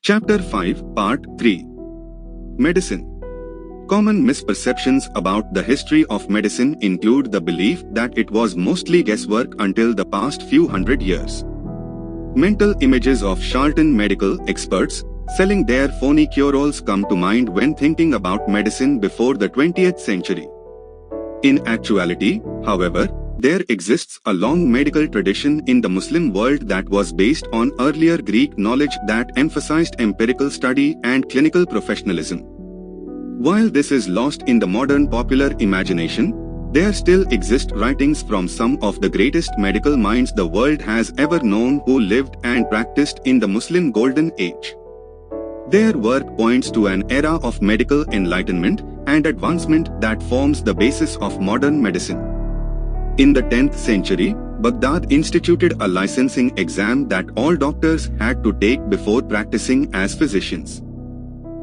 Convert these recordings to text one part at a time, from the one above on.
Chapter 5, Part 3. Medicine. Common misperceptions about the history of medicine include the belief that it was mostly guesswork until the past few hundred years. Mental images of charlatan medical experts selling their phony cure-alls come to mind when thinking about medicine before the 20th century. In actuality, however, there exists a long medical tradition in the Muslim world that was based on earlier Greek knowledge that emphasized empirical study and clinical professionalism. While this is lost in the modern popular imagination, there still exist writings from some of the greatest medical minds the world has ever known who lived and practiced in the Muslim Golden Age. Their work points to an era of medical enlightenment and advancement that forms the basis of modern medicine. In the 10th century, Baghdad instituted a licensing exam that all doctors had to take before practicing as physicians.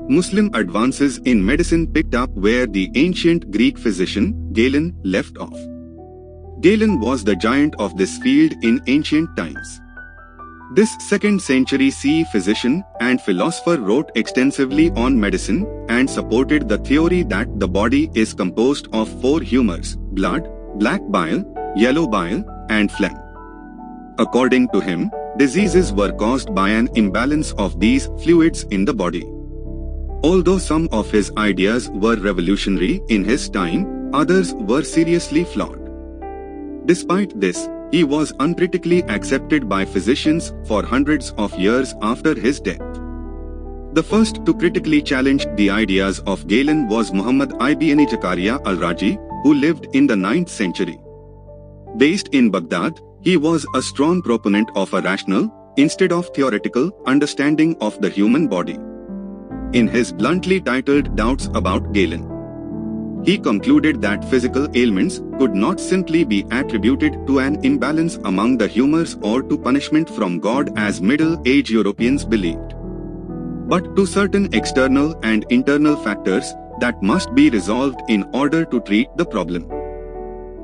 Muslim advances in medicine picked up where the ancient Greek physician, Galen, left off. Galen was the giant of this field in ancient times. This 2nd century CE physician and philosopher wrote extensively on medicine and supported the theory that the body is composed of 4 humors: blood, black bile, yellow bile, and phlegm. According to him, diseases were caused by an imbalance of these fluids in the body. Although some of his ideas were revolutionary in his time, others were seriously flawed. Despite this, he was uncritically accepted by physicians for hundreds of years after his death. The first to critically challenge the ideas of Galen was Muhammad ibn Zakaria al-Raji, who lived in the 9th century. Based in Baghdad, he was a strong proponent of a rational, instead of theoretical, understanding of the human body. In his bluntly titled Doubts about Galen, he concluded that physical ailments could not simply be attributed to an imbalance among the humors or to punishment from God as Middle-Age Europeans believed, but to certain external and internal factors that must be resolved in order to treat the problem.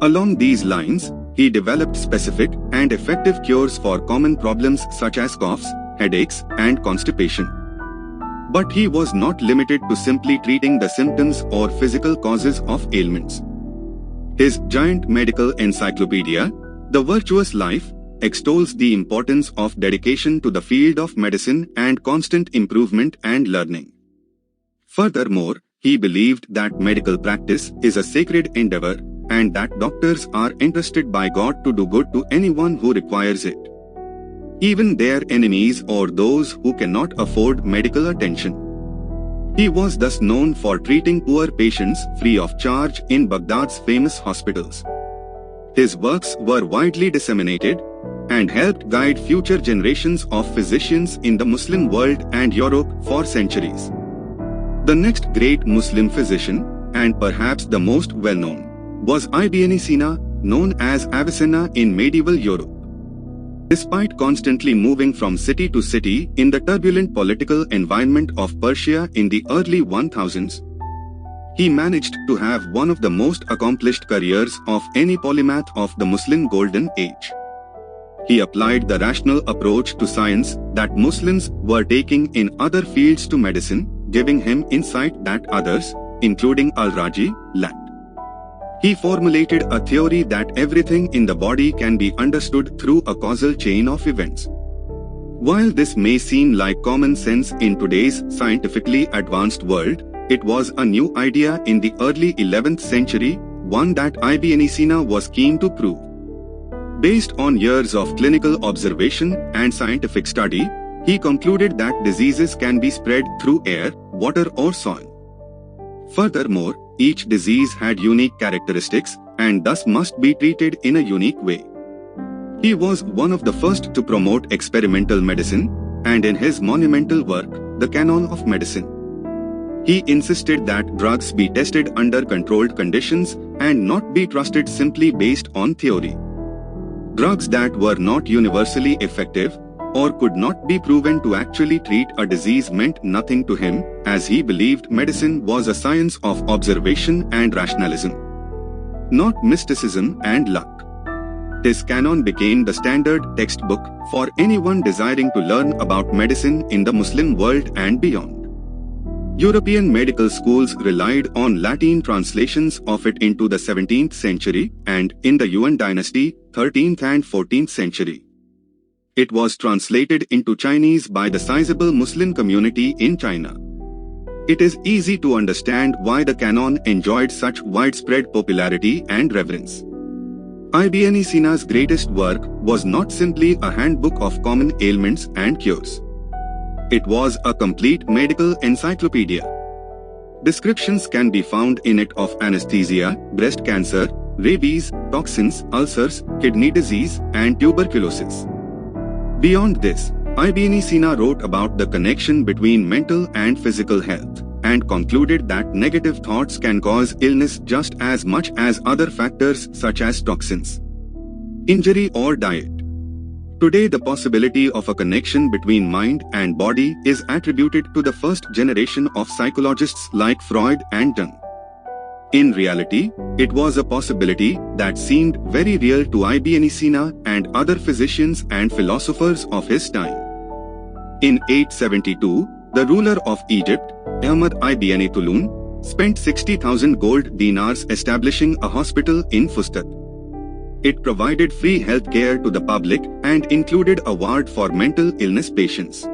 Along these lines, he developed specific and effective cures for common problems such as coughs, headaches, and constipation. But he was not limited to simply treating the symptoms or physical causes of ailments. His giant medical encyclopedia, The Virtuous Life, extols the importance of dedication to the field of medicine and constant improvement and learning. Furthermore, he believed that medical practice is a sacred endeavor and that doctors are entrusted by God to do good to anyone who requires it, even their enemies or those who cannot afford medical attention. He was thus known for treating poor patients free of charge in Baghdad's famous hospitals. His works were widely disseminated and helped guide future generations of physicians in the Muslim world and Europe for centuries. The next great Muslim physician, and perhaps the most well-known, was Ibn Sina, known as Avicenna in medieval Europe. Despite constantly moving from city to city in the turbulent political environment of Persia in the early 1000s, he managed to have one of the most accomplished careers of any polymath of the Muslim Golden Age. He applied the rational approach to science that Muslims were taking in other fields to medicine, giving him insight that others, including al-Raji, lacked. He formulated a theory that everything in the body can be understood through a causal chain of events. While this may seem like common sense in today's scientifically advanced world, it was a new idea in the early 11th century, one that Ibn Sina was keen to prove. Based on years of clinical observation and scientific study, he concluded that diseases can be spread through air, water, or soil. Furthermore, each disease had unique characteristics and thus must be treated in a unique way. He was one of the first to promote experimental medicine, and in his monumental work, The Canon of Medicine, he insisted that drugs be tested under controlled conditions and not be trusted simply based on theory. Drugs that were not universally effective or could not be proven to actually treat a disease meant nothing to him, as he believed medicine was a science of observation and rationalism, not mysticism and luck. This canon became the standard textbook for anyone desiring to learn about medicine in the Muslim world and beyond. European medical schools relied on Latin translations of it into the 17th century and, in the Yuan dynasty, 13th and 14th century. It was translated into Chinese by the sizable Muslim community in China. It is easy to understand why the canon enjoyed such widespread popularity and reverence. Ibn Sina's greatest work was not simply a handbook of common ailments and cures. It was a complete medical encyclopedia. Descriptions can be found in it of anesthesia, breast cancer, rabies, toxins, ulcers, kidney disease, and tuberculosis. Beyond this, Ibn Sina wrote about the connection between mental and physical health, and concluded that negative thoughts can cause illness just as much as other factors such as toxins, injury, or diet. Today, the possibility of a connection between mind and body is attributed to the first generation of psychologists like Freud and Jung. In reality, it was a possibility that seemed very real to Ibn Sina and other physicians and philosophers of his time. In 872, the ruler of Egypt, Ahmad ibn Tulun, spent 60,000 gold dinars establishing a hospital in Fustat. It provided free health care to the public and included a ward for mental illness patients.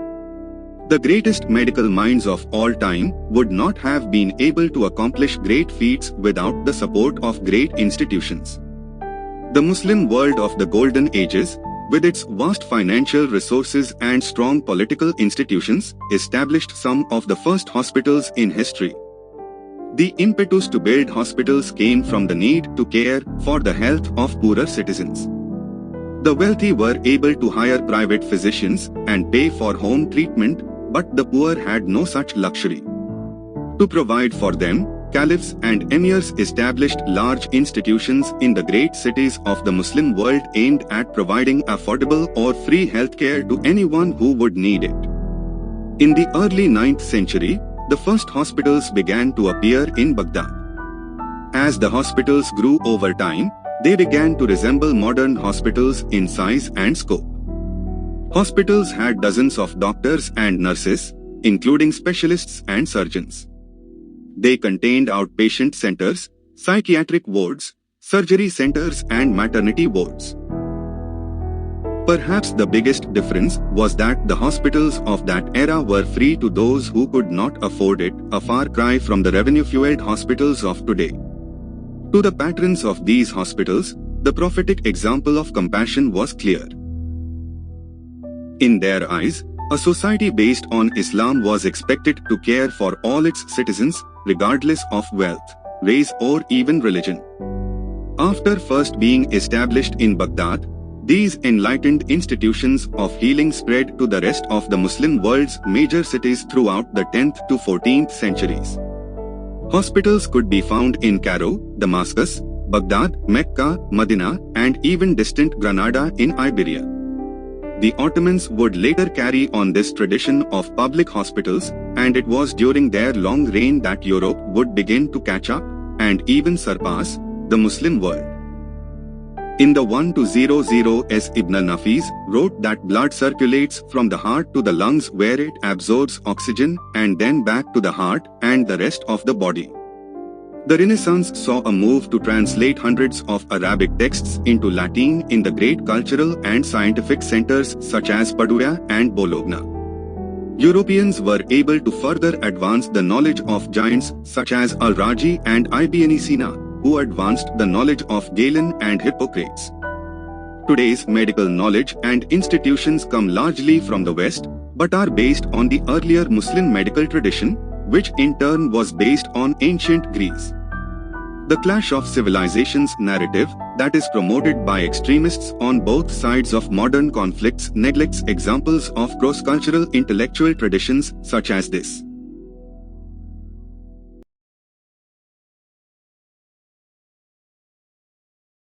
The greatest medical minds of all time would not have been able to accomplish great feats without the support of great institutions. The Muslim world of the Golden Ages, with its vast financial resources and strong political institutions, established some of the first hospitals in history. The impetus to build hospitals came from the need to care for the health of poorer citizens. The wealthy were able to hire private physicians and pay for home treatment, but the poor had no such luxury. To provide for them, caliphs and emirs established large institutions in the great cities of the Muslim world aimed at providing affordable or free healthcare to anyone who would need it. In the early 9th century, the first hospitals began to appear in Baghdad. As the hospitals grew over time, they began to resemble modern hospitals in size and scope. Hospitals had dozens of doctors and nurses, including specialists and surgeons. They contained outpatient centers, psychiatric wards, surgery centers, and maternity wards. Perhaps the biggest difference was that the hospitals of that era were free to those who could not afford it, a far cry from the revenue-fueled hospitals of today. To the patrons of these hospitals, the prophetic example of compassion was clear. In their eyes, a society based on Islam was expected to care for all its citizens, regardless of wealth, race, or even religion. After first being established in Baghdad, these enlightened institutions of healing spread to the rest of the Muslim world's major cities throughout the 10th to 14th centuries. Hospitals could be found in Cairo, Damascus, Baghdad, Mecca, Medina, and even distant Granada in Iberia. The Ottomans would later carry on this tradition of public hospitals, and it was during their long reign that Europe would begin to catch up, and even surpass, the Muslim world. In the 1200s, Ibn Nafis wrote that blood circulates from the heart to the lungs where it absorbs oxygen and then back to the heart and the rest of the body. The Renaissance saw a move to translate hundreds of Arabic texts into Latin in the great cultural and scientific centers such as Padua and Bologna. Europeans were able to further advance the knowledge of giants such as Al-Razi and Ibn Sina, who advanced the knowledge of Galen and Hippocrates. Today's medical knowledge and institutions come largely from the West, but are based on the earlier Muslim medical tradition, which in turn was based on ancient Greece. The clash of civilizations narrative that is promoted by extremists on both sides of modern conflicts neglects examples of cross-cultural intellectual traditions such as this.